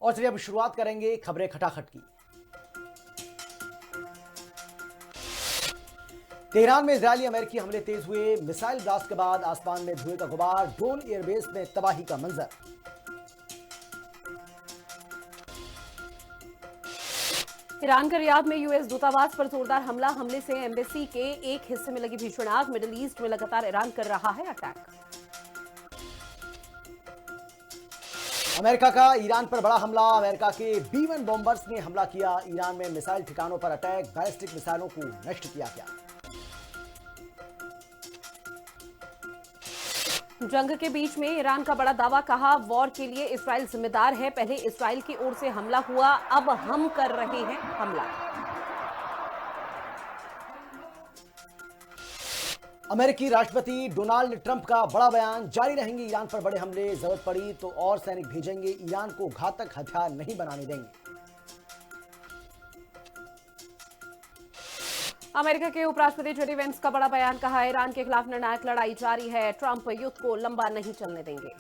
और चलिए अब शुरुआत करेंगे खबरें खटाखट की। तेहरान में इजरायली अमेरिकी हमले तेज हुए। मिसाइल ब्लास्ट के बाद आसमान में धुएं का गुबार, ड्रोन एयरबेस में तबाही का मंजर। ईरान के रियाद में यूएस दूतावास पर जोरदार हमले से एम्बेसी के एक हिस्से में लगी भीषण आग। मिडिल ईस्ट में लगातार ईरान कर रहा है अटैक। अमेरिका का ईरान पर बड़ा हमला। अमेरिका के B-1 बॉम्बर्स ने हमला किया। ईरान में मिसाइल ठिकानों पर अटैक, बैलिस्टिक मिसाइलों को नष्ट किया गया। जंग के बीच में ईरान का बड़ा दावा, कहा वॉर के लिए इसराइल जिम्मेदार है। पहले इसराइल की ओर से हमला हुआ, अब हम कर रहे हैं हमला। अमेरिकी राष्ट्रपति डोनाल्ड ट्रंप का बड़ा बयान, जारी रहेंगे ईरान पर बड़े हमले, जरूरत पड़ी तो और सैनिक भेजेंगे, ईरान को घातक हथियार नहीं बनाने देंगे। अमेरिका के उपराष्ट्रपति जेडी वेंस का बड़ा बयान, कहा ईरान के खिलाफ निर्णायक लड़ाई जारी है, ट्रंप युद्ध को लंबा नहीं चलने देंगे।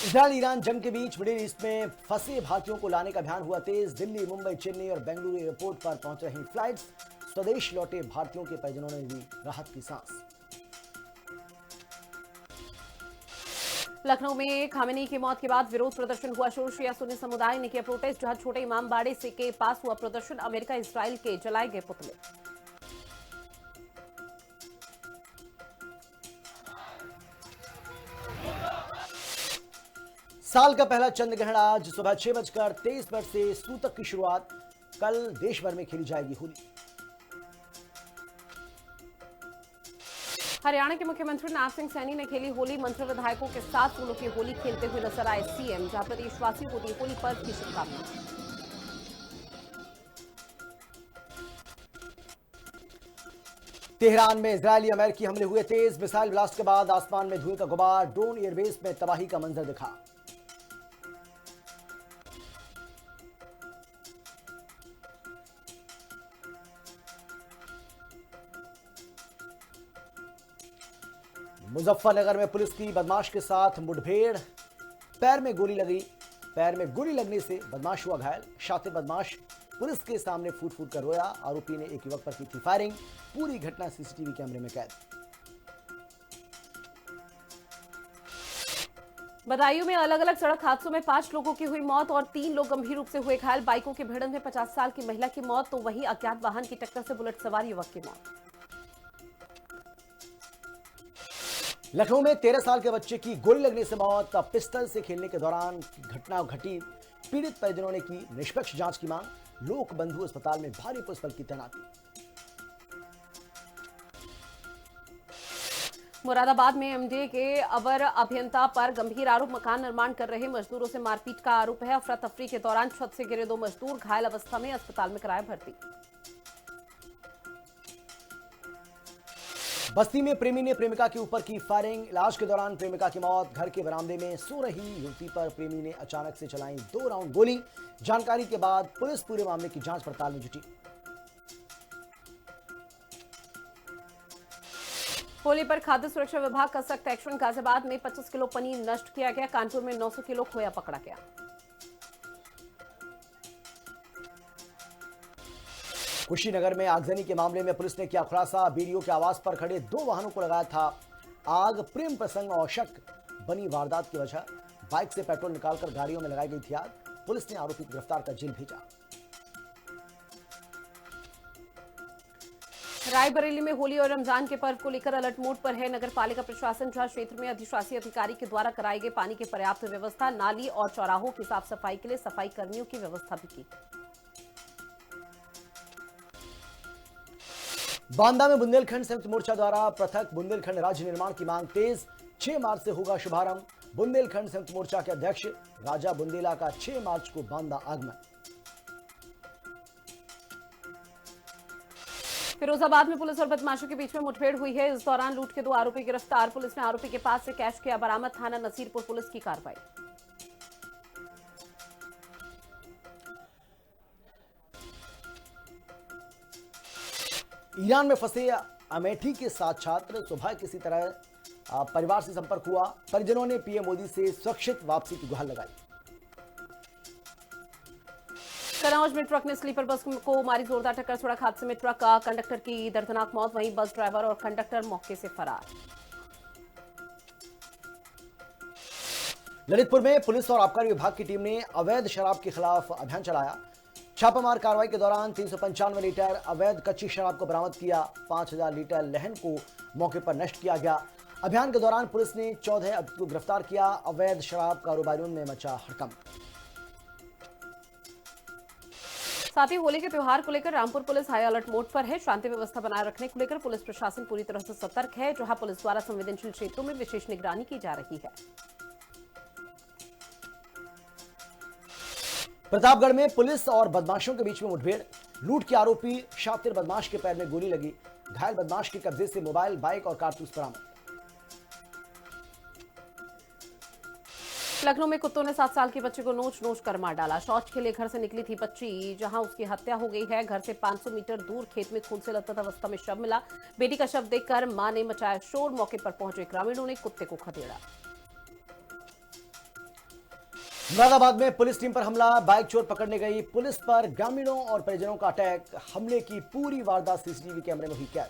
इजरायल ईरान जंग के बीच मिडिल ईस्ट में फंसे भारतीयों को लाने का अभियान हुआ तेज। दिल्ली, मुंबई, चेन्नई और बेंगलुरु एयरपोर्ट पर पहुंच रही फ्लाइट्स। स्वदेश लौटे भारतीयों के परिजनों ने ली राहत की सांस। लखनऊ में खामेनी की मौत के बाद विरोध प्रदर्शन हुआ शुरू। शिया सुन्नी समुदाय ने किया प्रोटेस्ट, जहां छोटे इमामबाड़े से के पास हुआ प्रदर्शन। अमेरिका इसराइल के जलाए गए पुतले। साल का पहला चंद्र ग्रहण आज सुबह 6:23 से सूतक की शुरुआत। कल देश भर में खेली जाएगी होली। हरियाणा के मुख्यमंत्री नाथ सिंह सैनी ने खेली होली। मंत्री विधायकों के साथ फूलों की होली खेलते हुए नजर आए सीएम, जहां प्रदेशवासियों को दी होली पर्व की शुभकामनाएं। तेहरान में इजरायली अमेरिकी हमले हुए तेज। मिसाइल ब्लास्ट के बाद आसमान में धुएं का गुबार, ड्रोन एयरबेस में तबाही का मंजर दिखा। मुजफ्फरनगर में पुलिस की बदमाश के साथ मुठभेड़, पैर में गोली लगने से बदमाश हुआ घायल। शातिर बदमाश पुलिस के सामने फूट फूट कर रोया। आरोपी ने एक युवक पर की थी फायरिंग। पूरी घटना सीसीटीवी कैमरे में कैद। बदायूं में अलग अलग सड़क हादसों में 5 लोगों की हुई मौत और 3 लोग गंभीर रूप से हुए घायल। बाइकों की भिड़ंत में 50 साल की महिला की मौत, तो वहीं अज्ञात वाहन की टक्कर से बुलेट सवार युवक की मौत। लखनऊ में 13 साल के बच्चे की गोली लगने से मौत। पिस्टल से खेलने के दौरान घटना घटी। पीड़ित परिजनों ने की निष्पक्ष जांच की मांग। लोक बंधु अस्पताल में भारी पुलिस बल की तैनाती। मुरादाबाद में एमडीए के अवर अभियंता पर गंभीर आरोप, मकान निर्माण कर रहे मजदूरों से मारपीट का आरोप है। अफरा तफरी के दौरान छत से गिरे 2 मजदूर घायल अवस्था में अस्पताल में कराया भर्ती। बस्ती में प्रेमी ने प्रेमिका के ऊपर की फायरिंग। इलाज के दौरान प्रेमिका की मौत। घर के बरामदे में सो रही युवती पर प्रेमी ने अचानक से चलाई 2 राउंड गोली। जानकारी के बाद पुलिस पूरे मामले की जांच पड़ताल में जुटी। होली पर खाद्य सुरक्षा विभाग का सख्त एक्शन। गाजियाबाद में 25 किलो पनीर नष्ट किया गया। कानपुर में 900 किलो खोया पकड़ा गया। कुशीनगर में आगजनी के मामले में पुलिस ने किया खुलासा। बीडीओ के आवास पर खड़े 2 वाहनों को लगाया था आग। प्रेम प्रसंग और शक बनी वारदात की वजह। बाइक से पेट्रोल निकालकर गाड़ियों में लगाई गई थी आग। पुलिस ने आरोपी को गिरफ्तार कर जेल भेजा। रायबरेली में होली और रमजान के पर्व को लेकर अलर्ट मोड पर है नगर पालिका प्रशासन, जहां क्षेत्र में अधिशासी अधिकारी के द्वारा कराई गई पानी की पर्याप्त व्यवस्था। नाली और चौराहों की साफ सफाई के लिए सफाई कर्मियों की व्यवस्था भी की। बांदा में बुंदेलखंड संयुक्त मोर्चा द्वारा पृथक बुंदेलखंड राज्य निर्माण की मांग तेज। 6 मार्च से होगा शुभारंभ। बुंदेलखंड संयुक्त मोर्चा के अध्यक्ष राजा बुंदेला का 6 मार्च को बांदा आगमन। फिरोजाबाद में पुलिस और बदमाशों के बीच में मुठभेड़ हुई है। इस दौरान लूट के 2 आरोपी गिरफ्तार। पुलिस ने आरोपी के पास से कैश किया बरामद। थाना नसीरपुर पुलिस की कार्रवाई। ईरान में फंसे अमेठी के 7 छात्र सुबह किसी तरह परिवार से संपर्क हुआ। परिजनों ने पीएम मोदी से सुरक्षित वापसी की गुहार लगाई। कन्नौज में ट्रक ने स्लीपर बस को मारी जोरदार टक्कर। सड़क हादसे में ट्रक का कंडक्टर की दर्दनाक मौत, वहीं बस ड्राइवर और कंडक्टर मौके से फरार। ललितपुर में पुलिस और आबकारी विभाग की टीम ने अवैध शराब के खिलाफ अभियान चलाया। छापामार कार्रवाई के दौरान 395 लीटर अवैध कच्ची शराब को बरामद किया। 5000 लीटर लहन को मौके पर नष्ट किया गया। अभियान के दौरान पुलिस ने 14 अभियुक्तों को गिरफ्तार किया। अवैध शराब कारोबारियों में मचा हड़कंप। साथ ही होली के त्योहार को लेकर Rampur police high alert mode पर है। शांति व्यवस्था बनाए रखने को लेकर पुलिस प्रशासन पूरी तरह से सतर्क है, जहां पुलिस द्वारा संवेदनशील क्षेत्रों में विशेष निगरानी की जा रही है। प्रतापगढ़ में पुलिस और बदमाशों के बीच में मुठभेड़। लूट के आरोपी शातिर बदमाश के पैर में गोली लगी। घायल बदमाश के कब्जे से मोबाइल, बाइक और कारतूस बरामद। लखनऊ में कुत्तों ने 7 साल की बच्ची को नोच नोच कर मार डाला। शौच के लिए घर से निकली थी बच्ची, जहां उसकी हत्या हो गई है। घर से 500 मीटर दूर खेत में खून से लथपथ अवस्था में शव मिला। बेटी का शव देखकर मां ने मचाया शोर। मौके पर पहुंचे ग्रामीणों ने कुत्ते को खदेड़ा। मुरादाबाद में पुलिस टीम पर हमला। बाइक चोर पकड़ने गई पुलिस पर ग्रामीणों और परिजनों का अटैक। हमले की पूरी वारदात सीसीटीवी कैमरे में हुई कैद।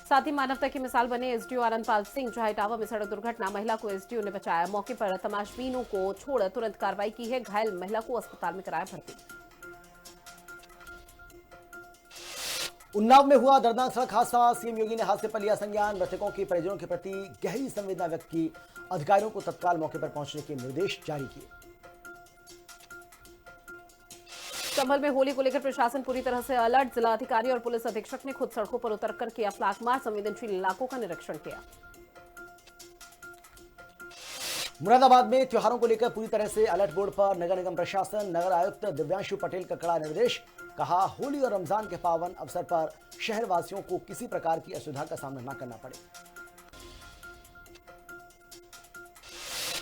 साथ ही मानवता की मिसाल बने एसडीओ आनंदपाल सिंह, जहां इटावा में सड़क दुर्घटना। महिला को एसडीओ ने बचाया। मौके पर तमाशबीनों को छोड़ तुरंत कार्रवाई की है। घायल महिला को अस्पताल में कराया भर्ती। उन्नाव में हुआ दर्दनाक सड़क हादसा। सीएम योगी ने हादसे पर लिया संज्ञान। मृतकों के परिजनों के प्रति गहरी संवेदना व्यक्त की। अधिकारियों को तत्काल मौके पर पहुंचने के निर्देश जारी किए। संभल में होली को लेकर प्रशासन पूरी तरह से अलर्ट। जिला अधिकारी और पुलिस अधीक्षक ने खुद सड़कों पर उतरकर किया फ्लैग मार्च। संवेदनशील इलाकों का निरीक्षण किया। मुरादाबाद में त्योहारों को लेकर पूरी तरह से अलर्ट बोर्ड पर नगर निगम प्रशासन। नगर आयुक्त दिव्यांशु पटेल का कड़ा निर्देश। कहा, होली और रमजान के पावन अवसर पर शहरवासियों को किसी प्रकार की असुविधा का सामना न करना पड़े।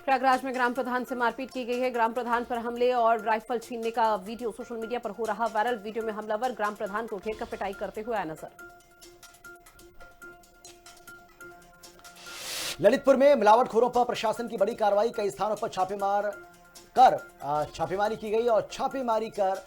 प्रयागराज में ग्राम प्रधान से मारपीट की गई है। ग्राम प्रधान पर हमले और राइफल छीनने का वीडियो सोशल मीडिया पर हो रहा वायरल। वीडियो में हमलावर ग्राम प्रधान को घेर कर पिटाई करते हुए आया नजर। ललितपुर में मिलावटखोरों पर प्रशासन की बड़ी कार्रवाई। कई स्थानों पर छापेमारी की गई और छापेमारी कर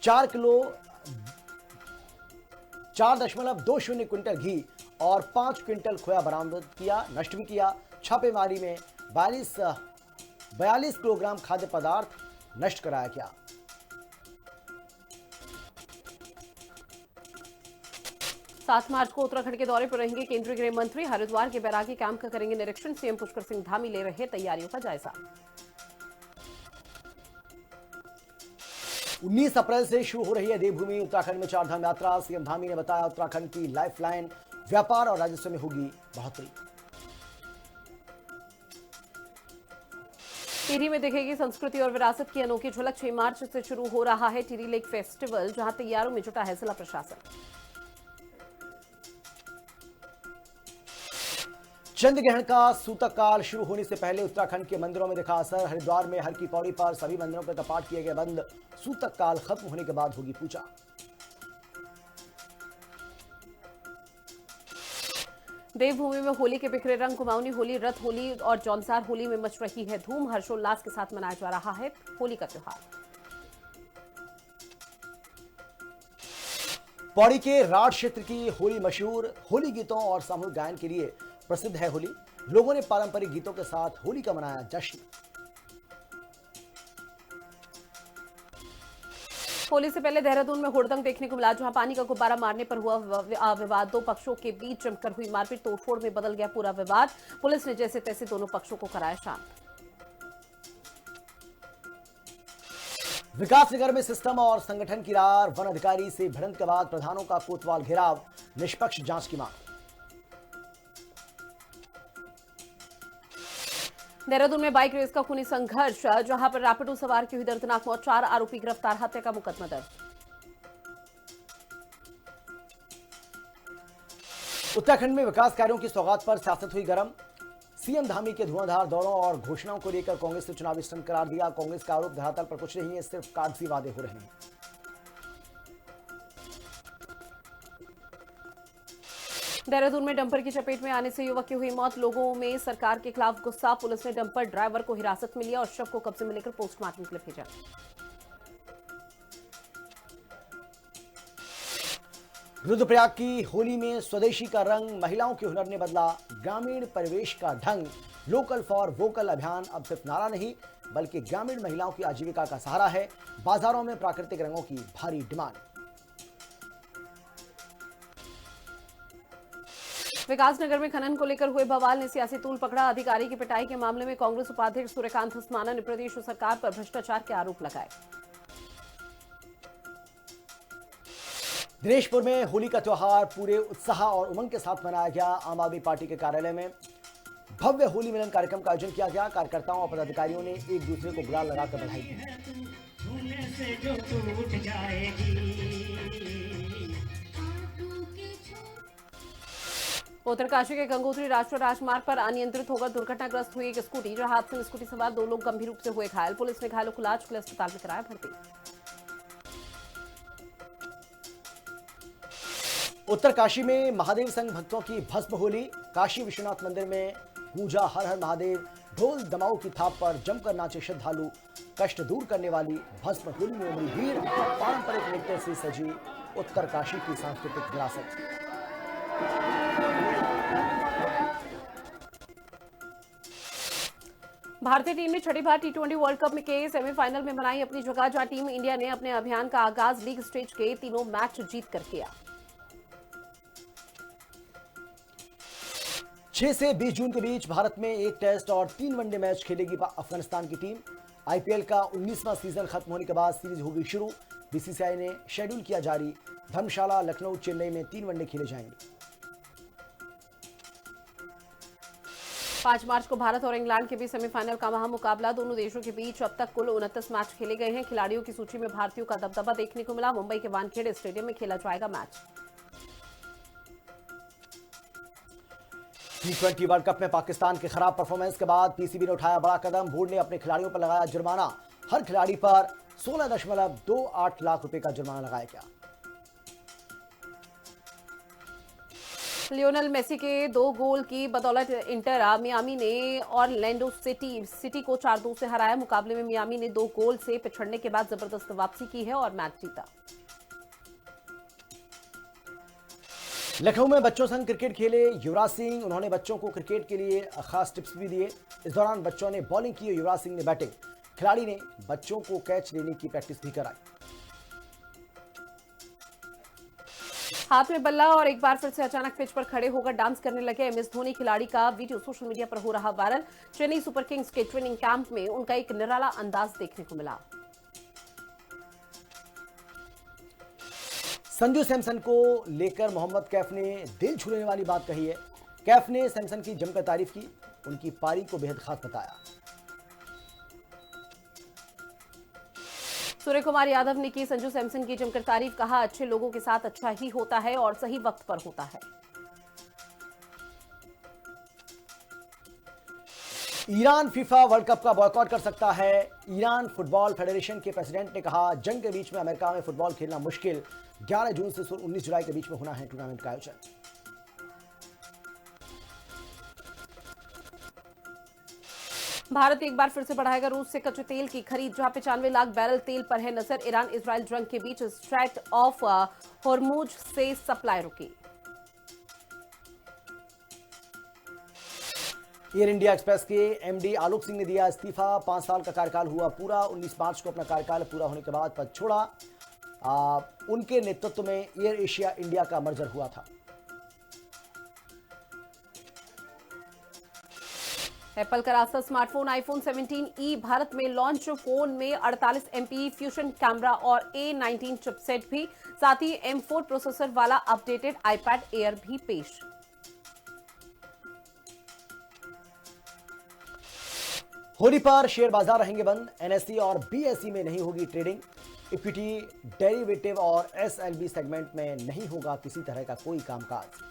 4.20 क्विंटल घी और 5 क्विंटल खोया बरामद किया, नष्ट भी किया। छापेमारी में 42 किलोग्राम खाद्य पदार्थ नष्ट कराया गया। 7 मार्च को उत्तराखंड के दौरे पर रहेंगे केंद्रीय गृह मंत्री। हरिद्वार के बैरागी कैंप का करेंगे निरीक्षण। सीएम पुष्कर सिंह धामी ले रहे तैयारियों का जायजा। 19 अप्रैल से शुरू हो रही है देवभूमि उत्तराखंड में चारधाम यात्रा। सीएम धामी ने बताया, उत्तराखंड की लाइफलाइन व्यापार और राजस्व में होगी बढ़ोतरी। टिहरी में दिखेगी संस्कृति और विरासत की अनोखी झलक। 6 मार्च से शुरू हो रहा है टिहरी लेक फेस्टिवल, जहां तैयारियों में जुटा है जिला प्रशासन। चंद्र ग्रहण का सूतक काल शुरू होने से पहले उत्तराखंड के मंदिरों में दिखा असर। हरिद्वार में हर की पौड़ी पर सभी मंदिरों के कपाट किए गए बंद। सूतक काल खत्म होने के बाद होगी पूजा। देवभूमि में होली के बिखरे रंग। कुमाऊनी होली, रथ होली और जौनसार होली में मच रही है धूम। हर्षोल्लास के साथ मनाया जा रहा है होली का त्योहार। पौड़ी के राठ क्षेत्र की होली मशहूर। होली गीतों और सामूहिक गायन के लिए प्रसिद्ध है होली। लोगों ने पारंपरिक गीतों के साथ होली का मनाया जश्न। होली से पहले देहरादून में हुड़दंग देखने को मिला, जहां पानी का गुब्बारा मारने पर हुआ विवाद। 2 पक्षों के बीच जमकर हुई मारपीट, तोड़फोड़ में बदल गया पूरा विवाद। पुलिस ने जैसे तैसे दोनों पक्षों को कराया शांत। विकासनगर में सिस्टम और संगठन की रार। वन अधिकारी से भिड़ंत के बाद प्रधानों का कोतवाल घेराव। निष्पक्ष जांच की मांग। देहरादून में बाइक रेस का खूनी संघर्ष, जहां पर रैपिडो सवार की हुई दर्दनाक मौत। 4 आरोपी गिरफ्तार, हत्या का मुकदमा दर्ज। उत्तराखंड में विकास कार्यों की सौगात पर सियासत हुई गर्म। सीएम धामी के धुआंधार दौरों और घोषणाओं को लेकर कांग्रेस ने चुनावी स्टंट करार दिया। कांग्रेस का आरोप धरातल पर कुछ नहीं है, सिर्फ कागजी वादे हो रहे हैं। देहरादून में डंपर की चपेट में आने से युवक की हुई मौत। लोगों में सरकार के खिलाफ गुस्सा। पुलिस ने डंपर ड्राइवर को हिरासत में लिया और शव को कब्जे में लेकर पोस्टमार्टम के लिए भेजा। रुद्रप्रयाग की होली में स्वदेशी का रंग, महिलाओं के हुनर ने बदला ग्रामीण परिवेश का ढंग। लोकल फॉर वोकल अभियान अब सिर्फ नारा नहीं बल्कि ग्रामीण महिलाओं की आजीविका का सहारा है। बाजारों में प्राकृतिक रंगों की भारी डिमांड। विकासनगर में खनन को लेकर हुए बवाल ने सियासी तूल पकड़ा। अधिकारी की पिटाई के मामले में कांग्रेस उपाध्यक्ष सूर्यकांत धस्माना ने प्रदेश सरकार पर भ्रष्टाचार के आरोप लगाए। दिनेशपुर में होली का त्योहार पूरे उत्साह और उमंग के साथ मनाया गया। आम आदमी पार्टी के कार्यालय में भव्य होली मिलन कार्यक्रम का आयोजन किया गया। कार्यकर्ताओं और पदाधिकारियों ने एक दूसरे को गुलाल लगाकर बधाई दी। उत्तरकाशी के गंगोत्री राष्ट्रीय राजमार्ग पर अनियंत्रित होकर दुर्घटनाग्रस्त हुई एक स्कूटी, जहां हादसे में स्कूटी सवार 2 लोग गंभीर रूप से हुए घायल। पुलिस ने घायलों को इलाज के लिए अस्पताल में कराया भर्ती। उत्तरकाशी में महादेव संघ भक्तों की भस्म होली। काशी विश्वनाथ मंदिर में गूंजा हर हर महादेव। ढोल दमाऊ की थाप पर जमकर नाचे श्रद्धालु। कष्ट दूर करने वाली भस्म होली में उमड़ी भीड़। पारंपरिक नृत्य से सजी उत्तरकाशी की सांस्कृतिक विरासत। भारतीय टीम ने छठी बार टी20 वर्ल्ड कप में के सेमीफाइनल में बनाई अपनी जगह, जहां टीम इंडिया ने अपने अभियान का आगाज लीग स्टेज के तीनों मैच जीतकर किया। 6 से 20 जून के बीच भारत में 1 टेस्ट और 3 वनडे मैच खेलेगी अफगानिस्तान की टीम। आईपीएल का 19वां सीजन खत्म होने के बाद सीरीज होगी शुरू। बीसीसीआई ने शेड्यूल किया जारी। धर्मशाला, लखनऊ, चेन्नई में 3 वनडे खेले जाएंगे। 5 मार्च को भारत और इंग्लैंड के बीच सेमीफाइनल का महामुकाबला। दोनों देशों के बीच अब तक कुल 29 मैच खेले गए हैं। खिलाड़ियों की सूची में भारतीयों का दबदबा देखने को मिला। मुंबई के वानखेड़े स्टेडियम में खेला जाएगा मैच। T20 वर्ल्ड कप में पाकिस्तान के खराब परफॉर्मेंस के बाद पीसीबी ने उठाया बड़ा कदम। बोर्ड ने अपने खिलाड़ियों पर लगाया जुर्माना। हर खिलाड़ी पर 16.28 लाख रुपए का जुर्माना लगाया गया। लियोनेल मेसी के 2 गोल की बदौलत इंटर मियामी ने ऑरलैंडो सिटी को 4-2 से हराया। मुकाबले में मियामी ने 2 गोल से पिछड़ने के बाद जबरदस्त वापसी की है और मैच जीता। लखनऊ में बच्चों संग क्रिकेट खेले युवराज सिंह। उन्होंने बच्चों को क्रिकेट के लिए खास टिप्स भी दिए। इस दौरान बच्चों ने बॉलिंग की, युवराज सिंह ने बैटिंग। खिलाड़ी ने बच्चों को कैच लेने की प्रैक्टिस भी कराई। हाथ में बल्ला और एक बार फिर से अचानक पिच पर खड़े होकर डांस करने लगे एमएस धोनी। खिलाड़ी का वीडियो सोशल मीडिया पर हो रहा वायरल। चेन्नई सुपर किंग्स के ट्रेनिंग कैंप में उनका एक निराला अंदाज देखने को मिला। संजू सैमसन को लेकर मोहम्मद कैफ ने दिल छू लेने वाली बात कही है। कैफ ने सैमसन की जमकर तारीफ की, उनकी पारी को बेहद खास बताया। सूर्य कुमार यादव ने की संजू सैमसन की जमकर तारीफ। कहा, अच्छे लोगों के साथ अच्छा ही होता है और सही वक्त पर होता है। ईरान फीफा वर्ल्ड कप का बॉयकॉट कर सकता है। ईरान फुटबॉल फेडरेशन के प्रेसिडेंट ने कहा, जंग के बीच में अमेरिका में फुटबॉल खेलना मुश्किल। 11 जून से 19 जुलाई के बीच में होना है टूर्नामेंट का आयोजन। भारत एक बार फिर से बढ़ाएगा रूस से कच्चे तेल की खरीद, जहां 95 लाख बैरल तेल पर है नजर। ईरान इजराइल जंग के बीच स्ट्रैट ऑफ होर्मुज से सप्लाई रुकी। एयर इंडिया एक्सप्रेस के एमडी आलोक सिंह ने दिया इस्तीफा। 5 साल का कार्यकाल हुआ पूरा। 19 मार्च को अपना कार्यकाल पूरा होने के बाद पद छोड़ा। उनके नेतृत्व में एयर एशिया इंडिया का मर्जर हुआ था। एप्पल का रास्ता स्मार्टफोन आईफोन 17e भारत में लॉन्च। फोन में 48 MP फ्यूजन कैमरा और A19 चिपसेट भी, साथ ही M4 प्रोसेसर वाला अपडेटेड आईपैड एयर भी पेश। होली पर शेयर बाजार रहेंगे बंद। एनएसई और बीएसई में नहीं होगी ट्रेडिंग। इक्विटी, डेरिवेटिव और एसएलबी सेगमेंट में नहीं होगा किसी तरह का कोई कामकाज।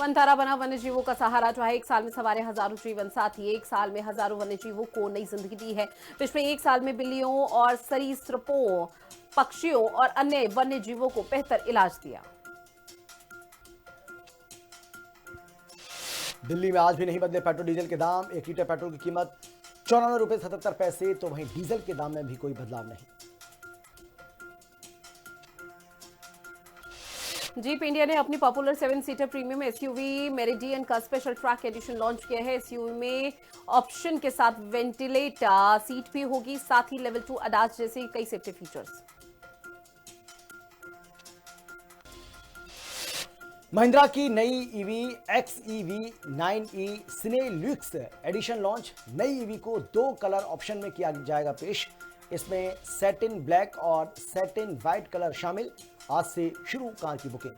वनतारा बना वन्य जीवों का सहारा, जो है 1 साल में सवारे हजारों जीवन साथी। 1 साल में हजारों वन्य जीवों को नई जिंदगी दी है। पिछले 1 साल में बिल्लियों और सरीसृपों पक्षियों और अन्य वन्य जीवों को बेहतर इलाज दिया। दिल्ली में आज भी नहीं बदले पेट्रोल डीजल के दाम। 1 लीटर पेट्रोल की कीमत 94 रुपए 77 पैसे, तो वहीं डीजल के दाम में भी कोई बदलाव नहीं। जीप इंडिया ने अपनी popular 7 seater premium SUV meridian का स्पेशल ट्रैक एडिशन लॉन्च किया है। एसयूवी में ऑप्शन के साथ वेंटिलेटर सीट भी होगी, साथ ही लेवल 2 अडाज जैसे कई सेफ्टी फीचर्स। महिंद्रा की नई ईवी XEV 9e सिने ल्यूक्स एडिशन लॉन्च। नई ईवी को 2 कलर ऑप्शन में किया जाएगा पेश। इसमें सैटिन ब्लैक और सैटिन व्हाइट कलर शामिल। आज से शुरू कार की बुकिंग।